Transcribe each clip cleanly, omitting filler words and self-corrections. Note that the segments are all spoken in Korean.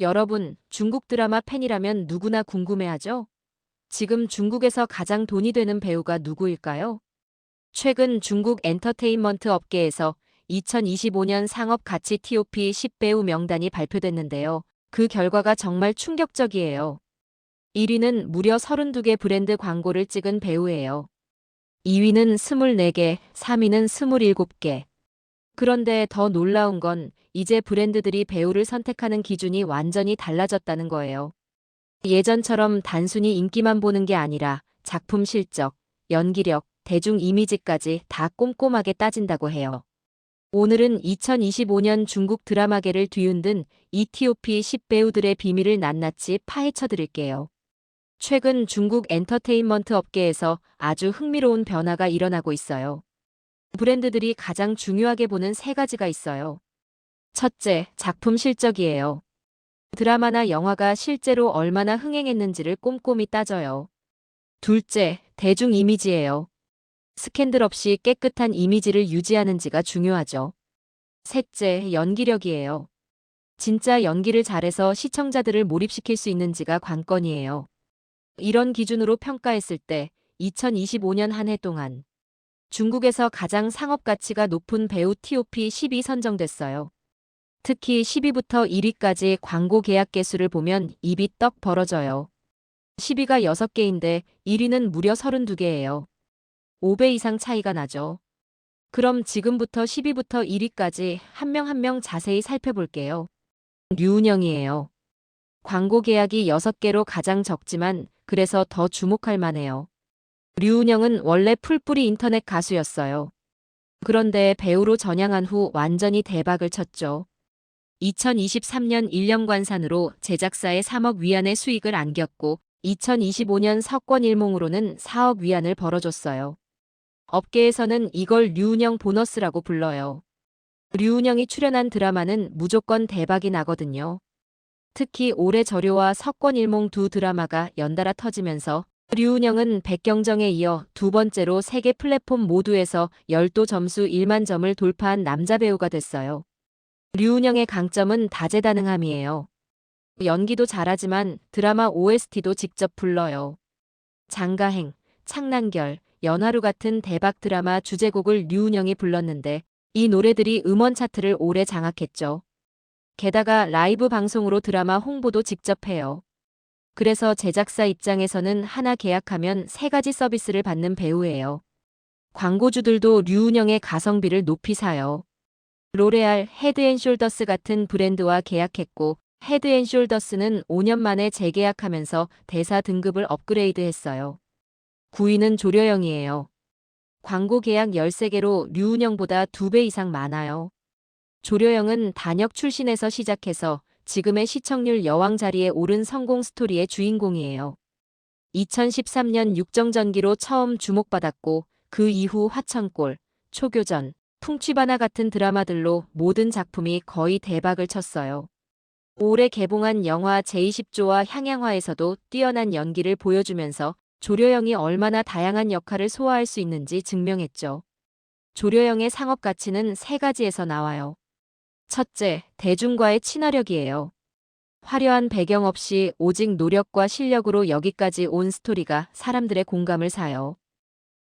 여러분, 중국 드라마 팬이라면 누구나 궁금해하죠? 지금 중국에서 가장 돈이 되는 배우가 누구일까요? 최근 중국 엔터테인먼트 업계에서 2025년 상업 가치 TOP 10배우 명단이 발표됐는데요. 그 결과가 정말 충격적이에요. 1위는 무려 32개 브랜드 광고를 찍은 배우예요. 2위는 24개, 3위는 27개. 그런데 더 놀라운 건 이제 브랜드들이 배우를 선택하는 기준이 완전히 달라졌다는 거예요. 예전처럼 단순히 인기만 보는 게 아니라 작품 실적, 연기력, 대중 이미지까지 다 꼼꼼하게 따진다고 해요. 오늘은 2025년 중국 드라마계를 뒤흔든 ETOP 10배우들의 비밀을 낱낱이 파헤쳐 드릴게요. 최근 중국 엔터테인먼트 업계에서 아주 흥미로운 변화가 일어나고 있어요. 브랜드들이 가장 중요하게 보는 세 가지가 있어요. 첫째, 작품 실적이에요. 드라마나 영화가 실제로 얼마나 흥행했는지를 꼼꼼히 따져요. 둘째, 대중 이미지예요. 스캔들 없이 깨끗한 이미지를 유지하는지가 중요하죠. 셋째, 연기력이에요. 진짜 연기를 잘해서 시청자들을 몰입시킬 수 있는지가 관건이에요. 이런 기준으로 평가했을 때 2025년 한 해 동안 중국에서 가장 상업 가치가 높은 배우 TOP 10이 선정됐어요. 특히 10위부터 1위까지 광고 계약 개수를 보면 입이 떡 벌어져요. 10위가 6개인데 1위는 무려 32개예요. 5배 이상 차이가 나죠. 그럼 지금부터 10위부터 1위까지 한 명 한 명 자세히 살펴볼게요. 류은영이에요. 광고 계약이 6개로 가장 적지만 그래서 더 주목할 만해요. 류은영은 원래 풀뿌리 인터넷 가수였어요. 그런데 배우로 전향한 후 완전히 대박을 쳤죠. 2023년 1년간 산으로 제작사에 3억 위안의 수익을 안겼고 2025년 석권일몽으로는 4억 위안을 벌어줬어요. 업계에서는 이걸 류은영 보너스라고 불러요. 류은영이 출연한 드라마는 무조건 대박이 나거든요. 특히 올해 저료와 석권일몽 두 드라마가 연달아 터지면서 류은영은 백경정에 이어 두 번째로 세계 플랫폼 모두에서 열도 점수 1만 점을 돌파한 남자 배우가 됐어요. 류은영의 강점은 다재다능함이에요. 연기도 잘하지만 드라마 OST도 직접 불러요. 장가행, 창난결, 연하루 같은 대박 드라마 주제곡을 류은영이 불렀는데 이 노래들이 음원 차트를 오래 장악했죠. 게다가 라이브 방송으로 드라마 홍보도 직접 해요. 그래서 제작사 입장에서는 하나 계약하면 3가지 서비스를 받는 배우예요. 광고주들도 류은영의 가성비를 높이 사요. 로레알, 헤드앤숄더스 같은 브랜드와 계약했고 헤드앤숄더스는 5년 만에 재계약하면서 대사 등급을 업그레이드했어요. 9위는 조려영이에요. 광고 계약 13개로 류은영보다 2배 이상 많아요. 조려영은 단역 출신에서 시작해서 지금의 시청률 여왕 자리에 오른 성공 스토리의 주인공이에요. 2013년 육정전기로 처음 주목받았고 그 이후 화천골, 초교전, 풍취바나 같은 드라마들로 모든 작품이 거의 대박을 쳤어요. 올해 개봉한 영화 제20조와 향양화에서도 뛰어난 연기를 보여주면서 조려영이 얼마나 다양한 역할을 소화할 수 있는지 증명했죠. 조려영의 상업 가치는 3가지에서 나와요. 첫째, 대중과의 친화력이에요. 화려한 배경 없이 오직 노력과 실력으로 여기까지 온 스토리가 사람들의 공감을 사요.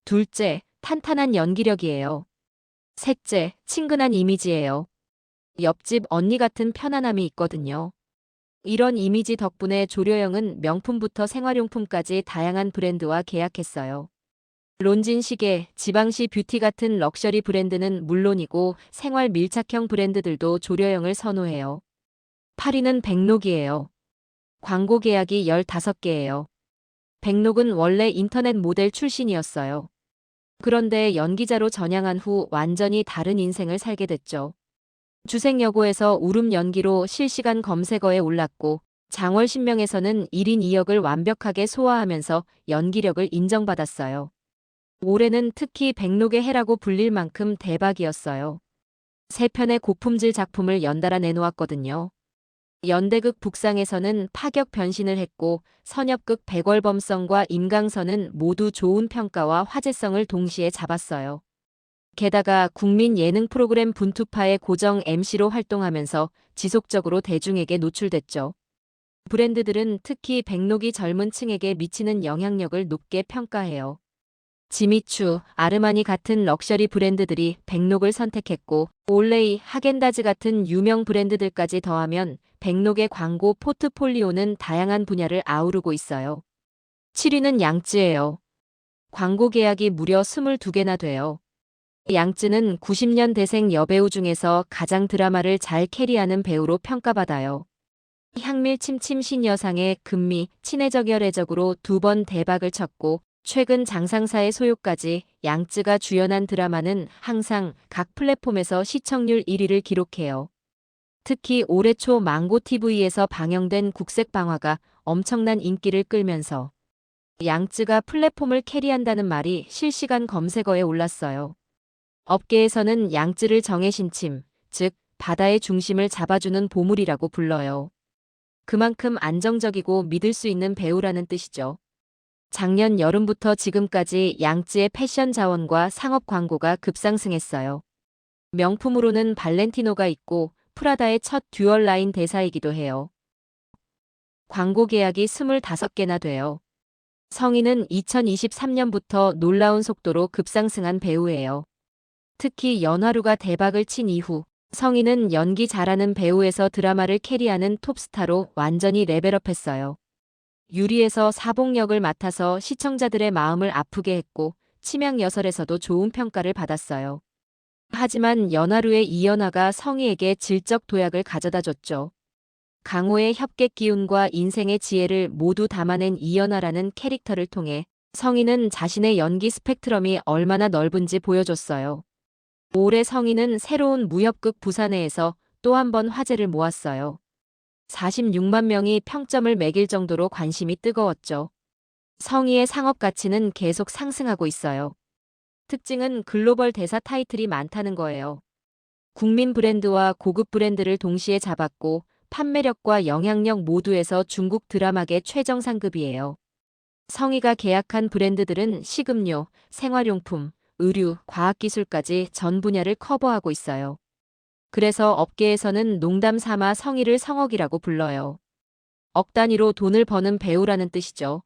둘째, 탄탄한 연기력이에요. 셋째, 친근한 이미지예요. 옆집 언니 같은 편안함이 있거든요. 이런 이미지 덕분에 조려영은 명품부터 생활용품까지 다양한 브랜드와 계약했어요. 론진 시계, 지방시 뷰티 같은 럭셔리 브랜드는 물론이고 생활 밀착형 브랜드들도 조려영을 선호해요. 8위는 백록이에요. 광고 계약이 15개예요. 백록은 원래 인터넷 모델 출신이었어요. 그런데 연기자로 전향한 후 완전히 다른 인생을 살게 됐죠. 주생여고에서 울음 연기로 실시간 검색어에 올랐고 장월신명에서는 1인 2역을 완벽하게 소화하면서 연기력을 인정받았어요. 올해는 특히 백록의 해라고 불릴 만큼 대박이었어요. 3편의 고품질 작품을 연달아 내놓았거든요. 연대극 북상에서는 파격 변신을 했고 선엽극 백월범성과 임강선은 모두 좋은 평가와 화제성을 동시에 잡았어요. 게다가 국민 예능 프로그램 분투파의 고정 MC로 활동하면서 지속적으로 대중에게 노출됐죠. 브랜드들은 특히 백록이 젊은 층에게 미치는 영향력을 높게 평가해요. 지미추, 아르마니 같은 럭셔리 브랜드들이 백록을 선택했고, 올레이, 하겐다즈 같은 유명 브랜드들까지 더하면 백록의 광고 포트폴리오는 다양한 분야를 아우르고 있어요. 7위는 양쯔예요. 광고 계약이 무려 22개나 돼요. 양쯔는 90년대생 여배우 중에서 가장 드라마를 잘 캐리하는 배우로 평가받아요. 향밀 침침 신여상의 금미, 친해적열애적으로 2번 대박을 쳤고, 최근 장상사의 소유까지 양쯔가 주연한 드라마는 항상 각 플랫폼에서 시청률 1위를 기록해요. 특히 올해 초 망고TV에서 방영된 국색방화가 엄청난 인기를 끌면서 양쯔가 플랫폼을 캐리한다는 말이 실시간 검색어에 올랐어요. 업계에서는 양쯔를 정의 신침, 즉 바다의 중심을 잡아주는 보물이라고 불러요. 그만큼 안정적이고 믿을 수 있는 배우라는 뜻이죠. 작년 여름부터 지금까지 양쯔의 패션 자원과 상업 광고가 급상승했어요. 명품으로는 발렌티노가 있고 프라다의 첫 듀얼 라인 대사이기도 해요. 광고 계약이 25개나 돼요. 성인은 2023년부터 놀라운 속도로 급상승한 배우예요. 특히 연화루가 대박을 친 이후 성인은 연기 잘하는 배우에서 드라마를 캐리하는 톱스타로 완전히 레벨업했어요. 유리에서 사복 역을 맡아서 시청자들의 마음을 아프게 했고 치명여설에서도 좋은 평가를 받았어요. 하지만 연화루의 이연화가 성희에게 질적 도약을 가져다 줬죠. 강호의 협객 기운과 인생의 지혜를 모두 담아낸 이연화라는 캐릭터를 통해 성희는 자신의 연기 스펙트럼이 얼마나 넓은지 보여줬어요. 올해 성희는 새로운 무협극 부산해에서 또 한 번 화제를 모았어요. 46만 명이 평점을 매길 정도로 관심이 뜨거웠죠. 성희의 상업 가치는 계속 상승하고 있어요. 특징은 글로벌 대사 타이틀이 많다는 거예요. 국민 브랜드와 고급 브랜드를 동시에 잡았고 판매력과 영향력 모두에서 중국 드라마계 최정상급이에요. 성희가 계약한 브랜드들은 식음료, 생활용품, 의류, 과학기술까지 전 분야를 커버하고 있어요. 그래서 업계에서는 농담 삼아 성희를 성억이라고 불러요. 억 단위로 돈을 버는 배우라는 뜻이죠.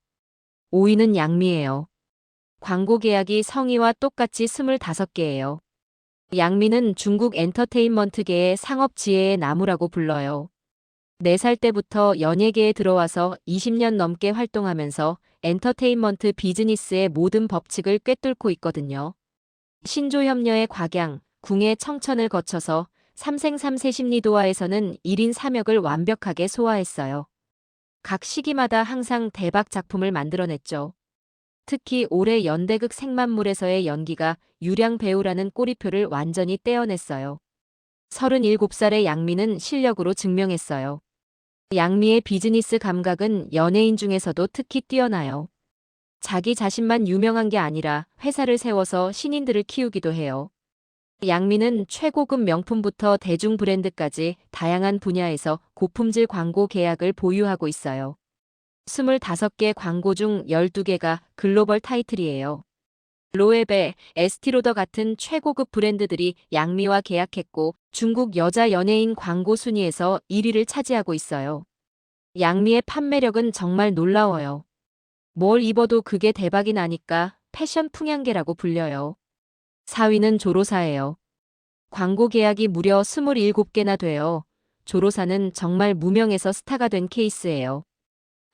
5위는 양미예요. 광고 계약이 성희와 똑같이 25개예요. 양미는 중국 엔터테인먼트계의 상업 지혜의 나무라고 불러요. 4살 때부터 연예계에 들어와서 20년 넘게 활동하면서 엔터테인먼트 비즈니스의 모든 법칙을 꿰뚫고 있거든요. 신조협녀의 곽양, 궁의 청천을 거쳐서 삼생삼세 심리도화에서는 1인 3역을 완벽하게 소화했어요. 각 시기마다 항상 대박 작품을 만들어냈죠. 특히 올해 연대극 생만물에서의 연기가 유량 배우라는 꼬리표를 완전히 떼어냈어요. 37살의 양미는 실력으로 증명했어요. 양미의 비즈니스 감각은 연예인 중에서도 특히 뛰어나요. 자기 자신만 유명한 게 아니라 회사를 세워서 신인들을 키우기도 해요. 양미는 최고급 명품부터 대중 브랜드까지 다양한 분야에서 고품질 광고 계약을 보유하고 있어요. 25개 광고 중 12개가 글로벌 타이틀이에요. 로에베, 에스티로더 같은 최고급 브랜드들이 양미와 계약했고 중국 여자 연예인 광고 순위에서 1위를 차지하고 있어요. 양미의 판매력은 정말 놀라워요. 뭘 입어도 그게 대박이 나니까 패션 풍향계라고 불려요. 4위는 조로사예요. 광고 계약이 무려 27개나 돼요. 조로사는 정말 무명에서 스타가 된 케이스예요.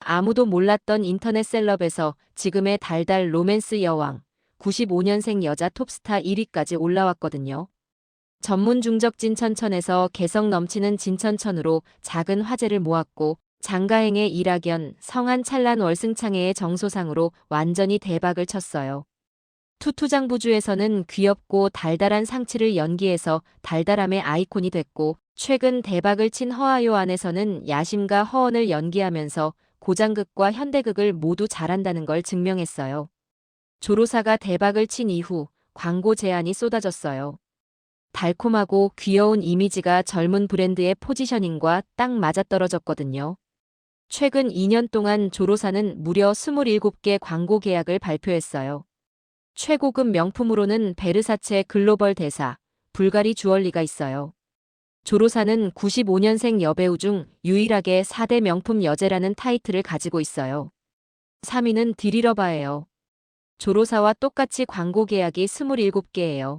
아무도 몰랐던 인터넷 셀럽에서 지금의 달달 로맨스 여왕, 95년생 여자 톱스타 1위까지 올라왔거든요. 전문 중적 진천천에서 개성 넘치는 진천천으로 작은 화제를 모았고 장가행의 일학연, 성한 찰란 월승창회의 정소상으로 완전히 대박을 쳤어요. 투투장부주에서는 귀엽고 달달한 상치를 연기해서 달달함의 아이콘이 됐고 최근 대박을 친 허아요 안에서는 야심과 허언을 연기하면서 고장극과 현대극을 모두 잘한다는 걸 증명했어요. 조로사가 대박을 친 이후 광고 제안이 쏟아졌어요. 달콤하고 귀여운 이미지가 젊은 브랜드의 포지셔닝과 딱 맞아떨어졌거든요. 최근 2년 동안 조로사는 무려 27개 광고 계약을 발표했어요. 최고급 명품으로는 베르사체 글로벌 대사, 불가리 주얼리가 있어요. 조로사는 95년생 여배우 중 유일하게 4대 명품 여제라는 타이틀을 가지고 있어요. 3위는 디리러바예요. 조로사와 똑같이 광고 계약이 27개예요.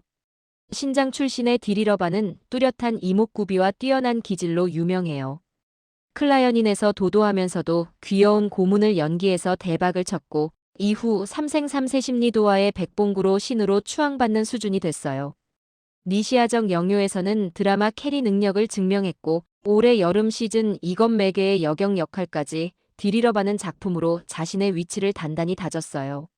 신장 출신의 디리러바는 뚜렷한 이목구비와 뛰어난 기질로 유명해요. 클라연인에서 도도하면서도 귀여운 고문을 연기해서 대박을 쳤고 이후 삼생삼세 심리도와의 백봉구로 신으로 추앙받는 수준이 됐어요. 니시아적 영유에서는 드라마 캐리 능력을 증명했고 올해 여름 시즌 이건 매개의 여경 역할까지 디리러바는 작품으로 자신의 위치를 단단히 다졌어요.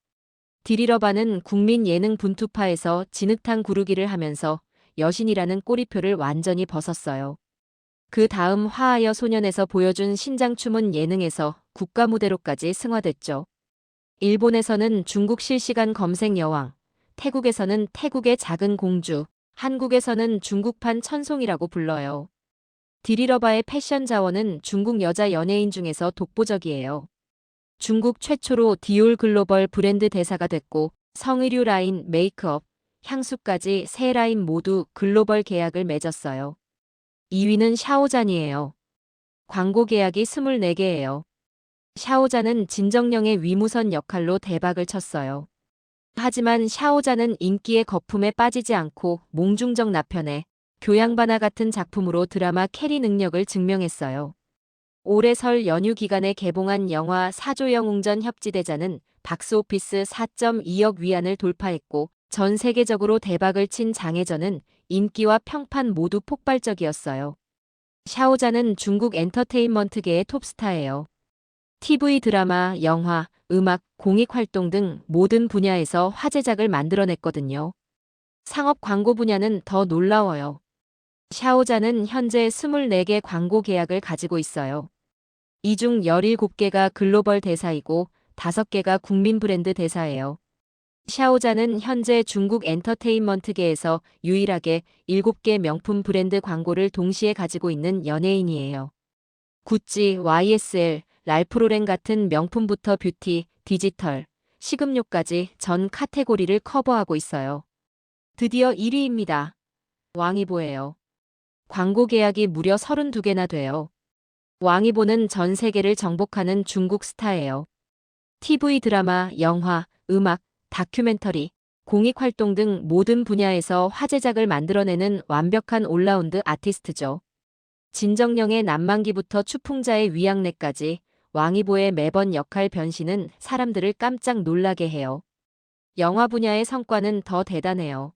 디리러바는 국민 예능 분투파에서 진흙탕 구르기를 하면서 여신이라는 꼬리표를 완전히 벗었어요. 그 다음 화하여 소년에서 보여준 신장춤은 예능에서 국가무대로까지 승화됐죠. 일본에서는 중국 실시간 검색 여왕, 태국에서는 태국의 작은 공주, 한국에서는 중국판 천송이라고 불러요. 디리러바의 패션 자원은 중국 여자 연예인 중에서 독보적이에요. 중국 최초로 디올 글로벌 브랜드 대사가 됐고 성의류 라인, 메이크업, 향수까지 세 라인 모두 글로벌 계약을 맺었어요. 2위는 샤오잔이에요. 광고 계약이 24개예요. 샤오잔은 진정령의 위무선 역할로 대박을 쳤어요. 하지만 샤오잔은 인기의 거품에 빠지지 않고 몽중정 나편에 교양반화 같은 작품으로 드라마 캐리 능력을 증명했어요. 올해 설 연휴 기간에 개봉한 영화 사조영웅전 협지대자는 박스오피스 4.2억 위안을 돌파했고 전 세계적으로 대박을 친 장해전은 인기와 평판 모두 폭발적이었어요. 샤오잔은 중국 엔터테인먼트계의 톱스타예요. TV 드라마, 영화, 음악, 공익활동 등 모든 분야에서 화제작을 만들어냈거든요. 상업 광고 분야는 더 놀라워요. 샤오잔은 현재 24개 광고 계약을 가지고 있어요. 이 중 17개가 글로벌 대사이고 5개가 국민 브랜드 대사예요. 샤오잔은 현재 중국 엔터테인먼트계에서 유일하게 7개 명품 브랜드 광고를 동시에 가지고 있는 연예인이에요. 구찌, YSL, 랄프로렌 같은 명품부터 뷰티, 디지털, 식음료까지 전 카테고리를 커버하고 있어요. 드디어 1위입니다. 왕이보예요. 광고 계약이 무려 32개나 돼요. 왕이보는 전 세계를 정복하는 중국 스타예요. TV 드라마, 영화, 음악, 다큐멘터리, 공익활동 등 모든 분야에서 화제작을 만들어내는 완벽한 올라운드 아티스트죠. 진정령의 남만기부터 추풍자의 위양래까지 왕이보의 매번 역할 변신은 사람들을 깜짝 놀라게 해요. 영화 분야의 성과는 더 대단해요.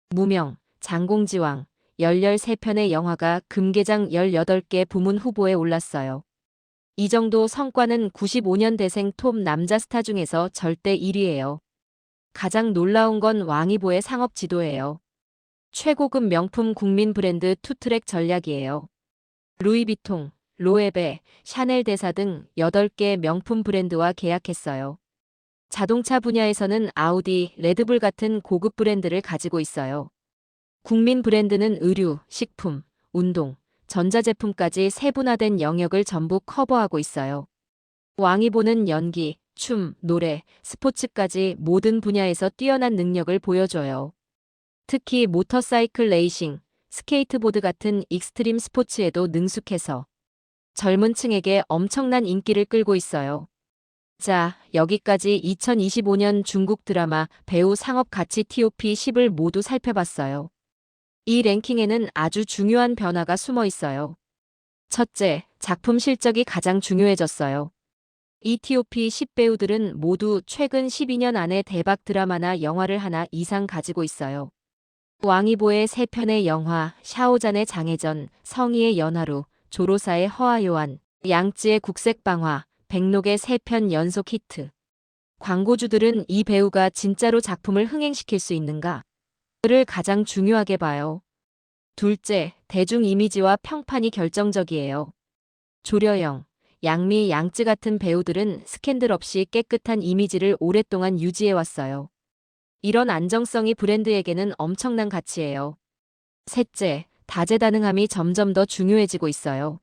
무명, 장공지왕, 13편의 영화가 금계장 18개 부문 후보에 올랐어요. 이 정도 성과는 95년대생 톱 남자 스타 중에서 절대 1위예요. 가장 놀라운 건 왕이보의 상업 지도예요. 최고급 명품 국민 브랜드 투트랙 전략이에요. 루이비통, 로에베, 샤넬 대사 등 8개 명품 브랜드와 계약했어요. 자동차 분야에서는 아우디, 레드불 같은 고급 브랜드를 가지고 있어요. 국민 브랜드는 의류, 식품, 운동, 전자제품까지 세분화된 영역을 전부 커버하고 있어요. 왕이보는 연기, 춤, 노래, 스포츠까지 모든 분야에서 뛰어난 능력을 보여줘요. 특히 모터사이클 레이싱, 스케이트보드 같은 익스트림 스포츠에도 능숙해서 젊은 층에게 엄청난 인기를 끌고 있어요. 자, 여기까지 2025년 중국 드라마 배우 상업 가치 TOP 10을 모두 살펴봤어요. 이 랭킹에는 아주 중요한 변화가 숨어 있어요. 첫째, 작품 실적이 가장 중요해졌어요. 이 TOP 10 배우들은 모두 최근 12년 안에 대박 드라마나 영화를 하나 이상 가지고 있어요. 왕이보의 3편의 영화, 샤오잔의 장해전, 성희의 연하루, 조로사의 허아요한, 양쯔의 국색방화, 백록의 3편 연속 히트. 광고주들은 이 배우가 진짜로 작품을 흥행시킬 수 있는가? 를 가장 중요하게 봐요. 둘째, 대중 이미지와 평판이 결정적이에요. 조려영, 양미, 양쯔 같은 배우들은 스캔들 없이 깨끗한 이미지를 오랫동안 유지해왔어요. 이런 안정성이 브랜드에게는 엄청난 가치예요. 셋째, 다재다능함이 점점 더 중요해지고 있어요.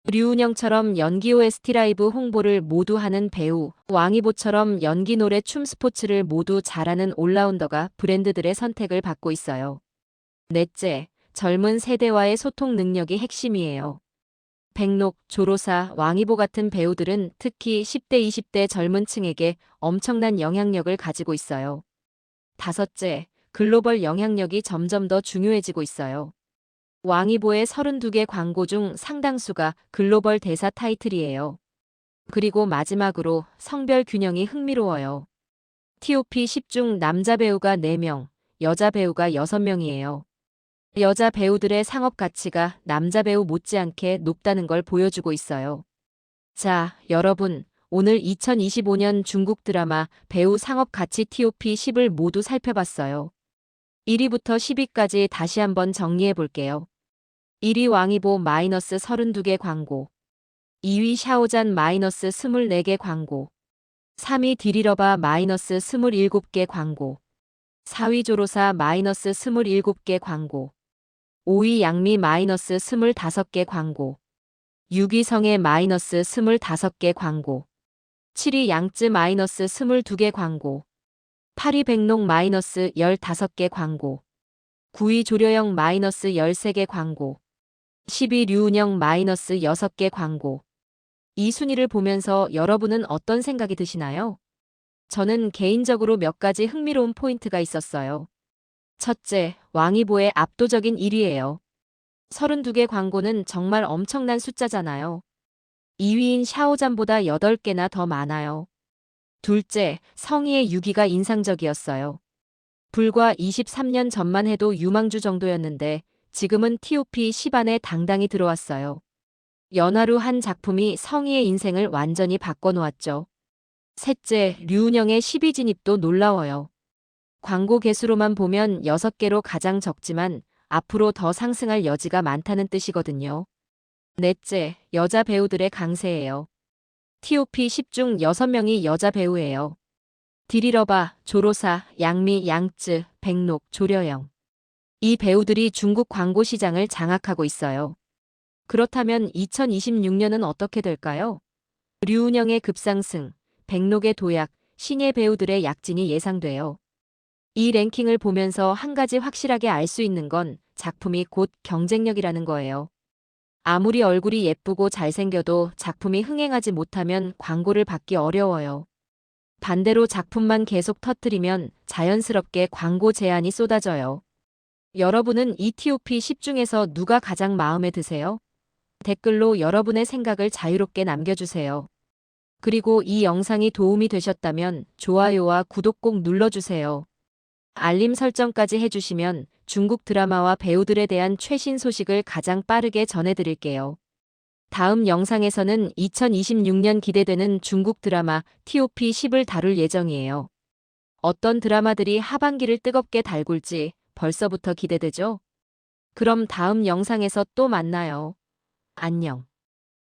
류은영처럼 연기 OST 라이브 홍보를 모두 하는 배우, 왕이보처럼 연기 노래 춤 스포츠를 모두 잘하는 올라운더가 브랜드들의 선택을 받고 있어요. 넷째, 젊은 세대와의 소통 능력이 핵심이에요. 백록, 조로사, 왕이보 같은 배우들은 특히 10대, 20대 젊은 층에게 엄청난 영향력을 가지고 있어요. 다섯째, 글로벌 영향력이 점점 더 중요해지고 있어요. 왕이보의 32개 광고 중 상당수가 글로벌 대사 타이틀이에요. 그리고 마지막으로 성별 균형이 흥미로워요. TOP 10 중 남자 배우가 4명, 여자 배우가 6명이에요. 여자 배우들의 상업 가치가 남자 배우 못지않게 높다는 걸 보여주고 있어요. 자, 여러분, 오늘 2025년 중국 드라마 배우 상업 가치 TOP 10을 모두 살펴봤어요. 1위부터 10위까지 다시 한번 정리해 볼게요. 1위 왕이보 마이너스 32개 광고. 2위 샤오잔 마이너스 24개 광고. 3위 디리러바 마이너스 27개 광고. 4위 조로사 마이너스 27개 광고. 5위 양미 마이너스 25개 광고. 6위 성애 마이너스 25개 광고. 7위 양쯔 마이너스 22개 광고. 8위 백록 마이너스 15개 광고. 9위 조려영 마이너스 13개 광고. 10위 류은영 마이너스 6개 광고. 이 순위를 보면서 여러분은 어떤 생각이 드시나요? 저는 개인적으로 몇 가지 흥미로운 포인트가 있었어요. 첫째, 왕이보의 압도적인 1위예요. 32개 광고는 정말 엄청난 숫자잖아요. 2위인 샤오잔보다 8개나 더 많아요. 둘째, 성희의 6위가 인상적이었어요. 불과 23년 전만 해도 유망주 정도였는데 지금은 TOP 10 안에 당당히 들어왔어요. 연하루 한 작품이 성희의 인생을 완전히 바꿔놓았죠. 셋째, 류은영의 10위 진입도 놀라워요. 광고 개수로만 보면 6개로 가장 적지만 앞으로 더 상승할 여지가 많다는 뜻이거든요. 넷째, 여자 배우들의 강세예요. TOP 10 중 6명이 여자 배우예요. 디리러바, 조로사, 양미, 양쯔, 백록, 조려영. 이 배우들이 중국 광고 시장을 장악하고 있어요. 그렇다면 2026년은 어떻게 될까요? 류은영의 급상승, 백록의 도약, 신예 배우들의 약진이 예상돼요. 이 랭킹을 보면서 한 가지 확실하게 알 수 있는 건 작품이 곧 경쟁력이라는 거예요. 아무리 얼굴이 예쁘고 잘생겨도 작품이 흥행하지 못하면 광고를 받기 어려워요. 반대로 작품만 계속 터뜨리면 자연스럽게 광고 제안이 쏟아져요. 여러분은 이 TOP 10 중에서 누가 가장 마음에 드세요? 댓글로 여러분의 생각을 자유롭게 남겨주세요. 그리고 이 영상이 도움이 되셨다면 좋아요와 구독 꼭 눌러주세요. 알림 설정까지 해주시면 중국 드라마와 배우들에 대한 최신 소식을 가장 빠르게 전해드릴게요. 다음 영상에서는 2026년 기대되는 중국 드라마 TOP 10을 다룰 예정이에요. 어떤 드라마들이 하반기를 뜨겁게 달굴지 벌써부터 기대되죠? 그럼 다음 영상에서 또 만나요. 안녕.